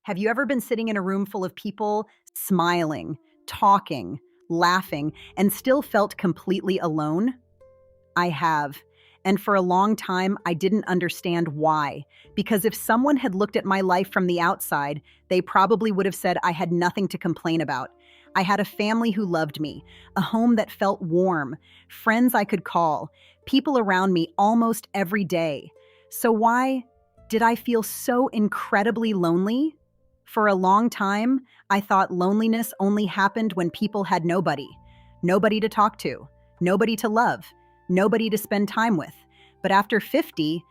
Have you ever been sitting in a room full of people, smiling, talking, laughing, and still felt completely alone? I have. And for a long time, I didn't understand why. Because if someone had looked at my life from the outside, they probably would have said I had nothing to complain about. I had a family who loved me, a home that felt warm, friends I could call, people around me almost every day. So why did I feel so incredibly lonely? For a long time, I thought loneliness only happened when people had nobody. Nobody to talk to, nobody to love, nobody to spend time with. But after 50,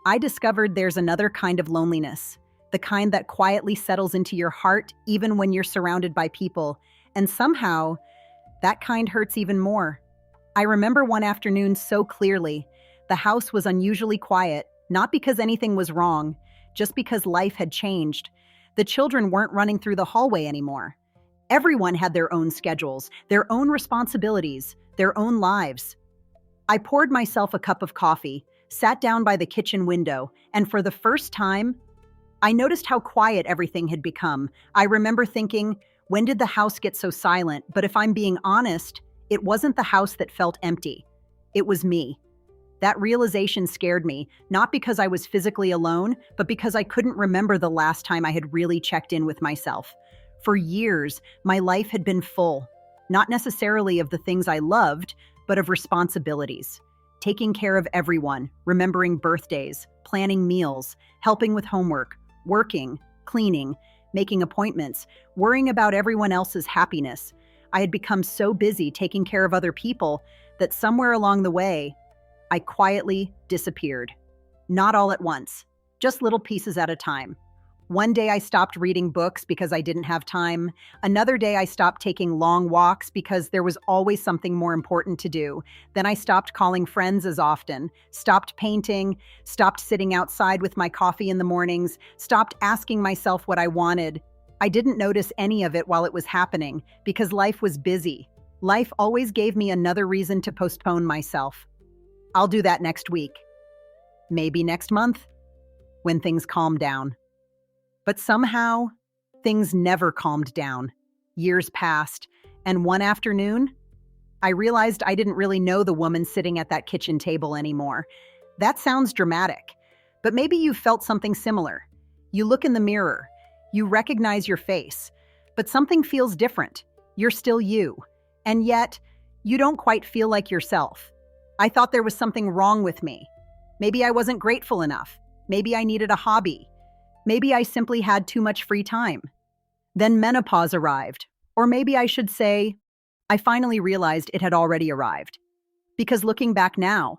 I discovered there's another kind of loneliness, the kind that quietly settles into your heart even when you're surrounded by people. And somehow, that kind hurts even more. I remember one afternoon so clearly. The house was unusually quiet, not because anything was wrong, just because life had changed. The children weren't running through the hallway anymore. Everyone had their own schedules, their own responsibilities, their own lives. I poured myself a cup of coffee, sat down by the kitchen window, and for the first time, I noticed how quiet everything had become. I remember thinking, when did the house get so silent? But if I'm being honest, it wasn't the house that felt empty. It was me. That realization scared me, not because I was physically alone, but because I couldn't remember the last time I had really checked in with myself. For years, my life had been full, not necessarily of the things I loved, but of responsibilities. Taking care of everyone, remembering birthdays, planning meals, helping with homework, working, cleaning, making appointments, worrying about everyone else's happiness. I had become so busy taking care of other people that somewhere along the way, I quietly disappeared. Not all at once, just little pieces at a time. One day I stopped reading books because I didn't have time. Another day I stopped taking long walks because there was always something more important to do. Then I stopped calling friends as often, stopped painting, stopped sitting outside with my coffee in the mornings, stopped asking myself what I wanted. I didn't notice any of it while it was happening because life was busy. Life always gave me another reason to postpone myself. I'll do that next week. Maybe next month, when things calm down. But somehow, things never calmed down. Years passed, and one afternoon, I realized I didn't really know the woman sitting at that kitchen table anymore. That sounds dramatic, but maybe you've felt something similar. You look in the mirror, you recognize your face, but something feels different. You're still you, and yet, you don't quite feel like yourself. I thought there was something wrong with me. Maybe I wasn't grateful enough. Maybe I needed a hobby. Maybe I simply had too much free time. Then menopause arrived. Or maybe I should say, I finally realized it had already arrived. Because looking back now,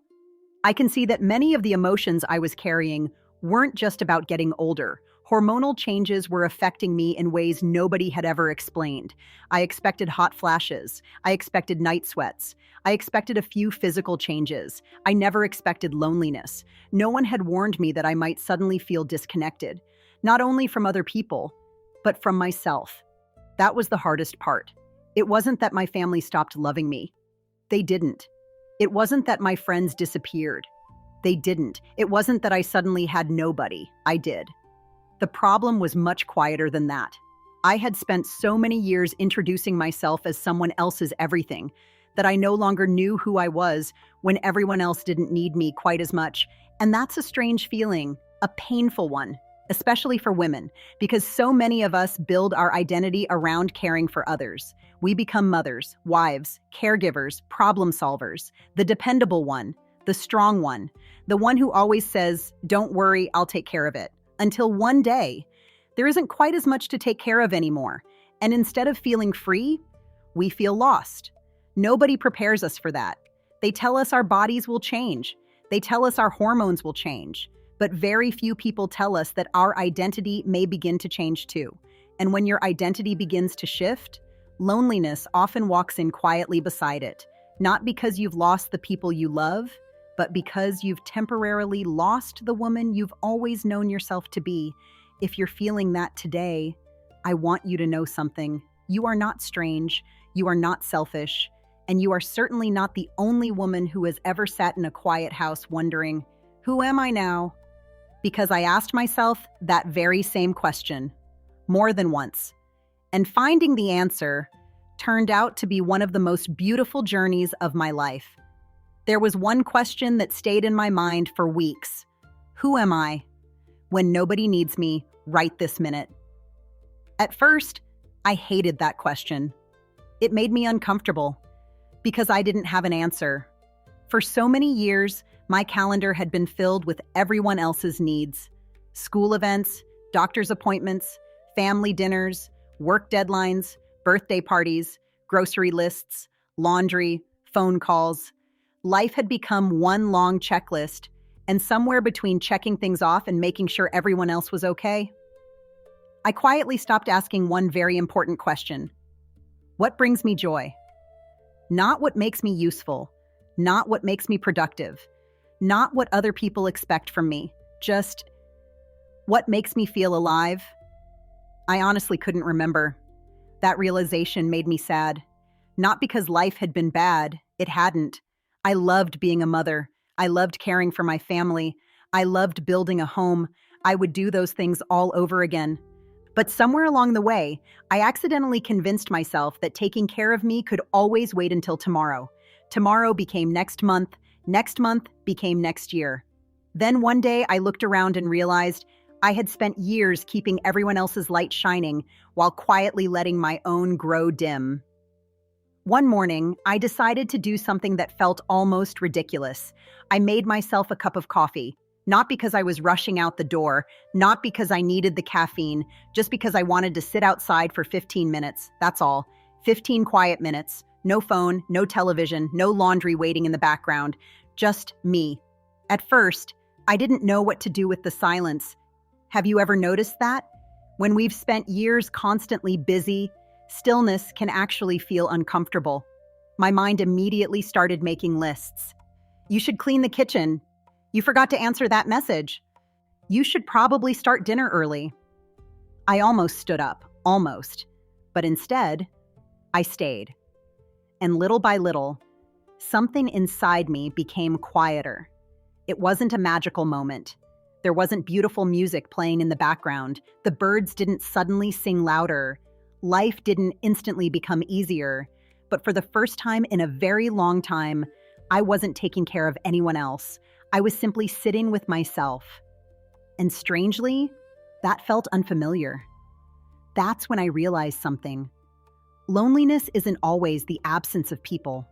I can see that many of the emotions I was carrying weren't just about getting older. Hormonal changes were affecting me in ways nobody had ever explained. I expected hot flashes. I expected night sweats. I expected a few physical changes. I never expected loneliness. No one had warned me that I might suddenly feel disconnected, not only from other people, but from myself. That was the hardest part. It wasn't that my family stopped loving me. They didn't. It wasn't that my friends disappeared. They didn't. It wasn't that I suddenly had nobody. I did. The problem was much quieter than that. I had spent so many years introducing myself as someone else's everything that I no longer knew who I was when everyone else didn't need me quite as much. And that's a strange feeling, a painful one, especially for women, because so many of us build our identity around caring for others. We become mothers, wives, caregivers, problem solvers, the dependable one, the strong one, the one who always says, "Don't worry, I'll take care of it." Until one day, there isn't quite as much to take care of anymore. And instead of feeling free, we feel lost. Nobody prepares us for that. They tell us our bodies will change. They tell us our hormones will change. But very few people tell us that our identity may begin to change too. And when your identity begins to shift, loneliness often walks in quietly beside it. Not because you've lost the people you love, but because you've temporarily lost the woman you've always known yourself to be. If you're feeling that today, I want you to know something. You are not strange, you are not selfish, and you are certainly not the only woman who has ever sat in a quiet house wondering, who am I now? Because I asked myself that very same question. more than once. And finding the answer turned out to be one of the most beautiful journeys of my life. There was one question that stayed in my mind for weeks. Who am I when nobody needs me right this minute? At first, I hated that question. It made me uncomfortable because I didn't have an answer. For so many years, my calendar had been filled with everyone else's needs. School events, doctor's appointments, family dinners, work deadlines, birthday parties, grocery lists, laundry, phone calls. Life had become one long checklist, and somewhere between checking things off and making sure everyone else was okay, I quietly stopped asking one very important question. What brings me joy? Not what makes me useful, not what makes me productive, not what other people expect from me, just what makes me feel alive? I honestly couldn't remember. That realization made me sad. Not because life had been bad, it hadn't. I loved being a mother. I loved caring for my family. I loved building a home. I would do those things all over again. But somewhere along the way, I accidentally convinced myself that taking care of me could always wait until tomorrow. Tomorrow became next month became next year. Then one day I looked around and realized I had spent years keeping everyone else's light shining while quietly letting my own grow dim. One morning, I decided to do something that felt almost ridiculous. I made myself a cup of coffee. Not because I was rushing out the door, not because I needed the caffeine, just because I wanted to sit outside for 15 minutes, that's all. 15 quiet minutes. No phone, no television, no laundry waiting in the background. Just me. At first, I didn't know what to do with the silence. Have you ever noticed that? When we've spent years constantly busy, stillness can actually feel uncomfortable. My mind immediately started making lists. You should clean the kitchen. You forgot to answer that message. You should probably start dinner early. I almost stood up, almost. But instead, I stayed. And little by little, something inside me became quieter. It wasn't a magical moment. There wasn't beautiful music playing in the background. The birds didn't suddenly sing louder. Life didn't instantly become easier. But for the first time in a very long time, I wasn't taking care of anyone else. I was simply sitting with myself. And strangely, that felt unfamiliar. That's when I realized something. Loneliness isn't always the absence of people.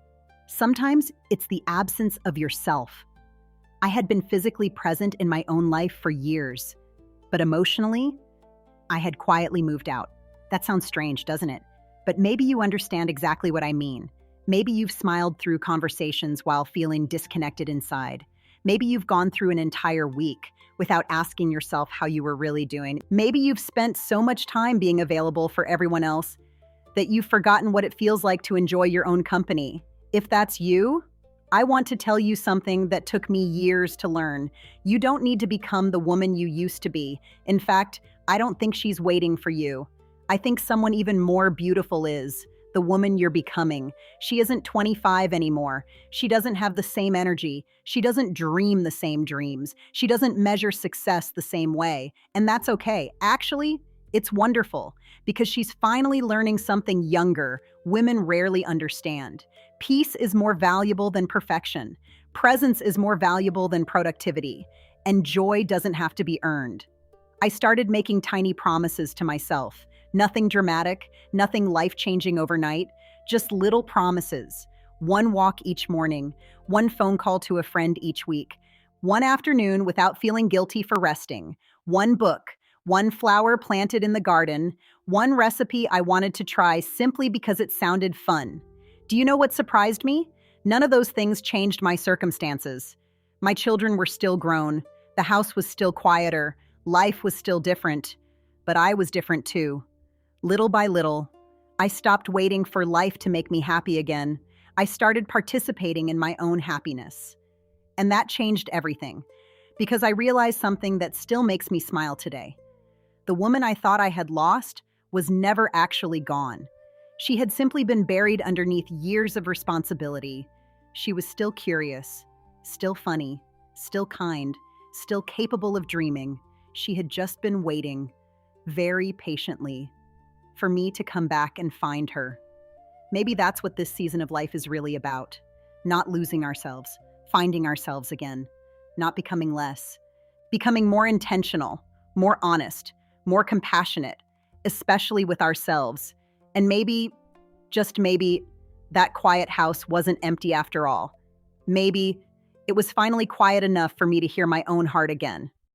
Sometimes it's the absence of yourself. I had been physically present in my own life for years, but emotionally, I had quietly moved out. That sounds strange, doesn't it? But maybe you understand exactly what I mean. Maybe you've smiled through conversations while feeling disconnected inside. Maybe you've gone through an entire week without asking yourself how you were really doing. Maybe you've spent so much time being available for everyone else that you've forgotten what it feels like to enjoy your own company. If that's you, I want to tell you something that took me years to learn. You don't need to become the woman you used to be. In fact, I don't think she's waiting for you. I think someone even more beautiful is the woman you're becoming. She isn't 25 anymore. She doesn't have the same energy. She doesn't dream the same dreams. She doesn't measure success the same way. And that's okay. Actually, it's wonderful because she's finally learning something younger women rarely understand. Peace is more valuable than perfection. Presence is more valuable than productivity. And joy doesn't have to be earned. I started making tiny promises to myself. Nothing dramatic, nothing life-changing overnight, just little promises. One walk each morning, one phone call to a friend each week, one afternoon without feeling guilty for resting, one book, one flower planted in the garden, one recipe I wanted to try simply because it sounded fun. Do you know what surprised me? None of those things changed my circumstances. My children were still grown. The house was still quieter. Life was still different. But I was different too. Little by little, I stopped waiting for life to make me happy again. I started participating in my own happiness. And that changed everything, because I realized something that still makes me smile today. The woman I thought I had lost was never actually gone. She had simply been buried underneath years of responsibility. She was still curious, still funny, still kind, still capable of dreaming. She had just been waiting. very patiently, for me to come back and find her. Maybe that's what this season of life is really about. Not losing ourselves, finding ourselves again, not becoming less, becoming more intentional, more honest, more compassionate, especially with ourselves. And maybe, just maybe, that quiet house wasn't empty after all. Maybe it was finally quiet enough for me to hear my own heart again.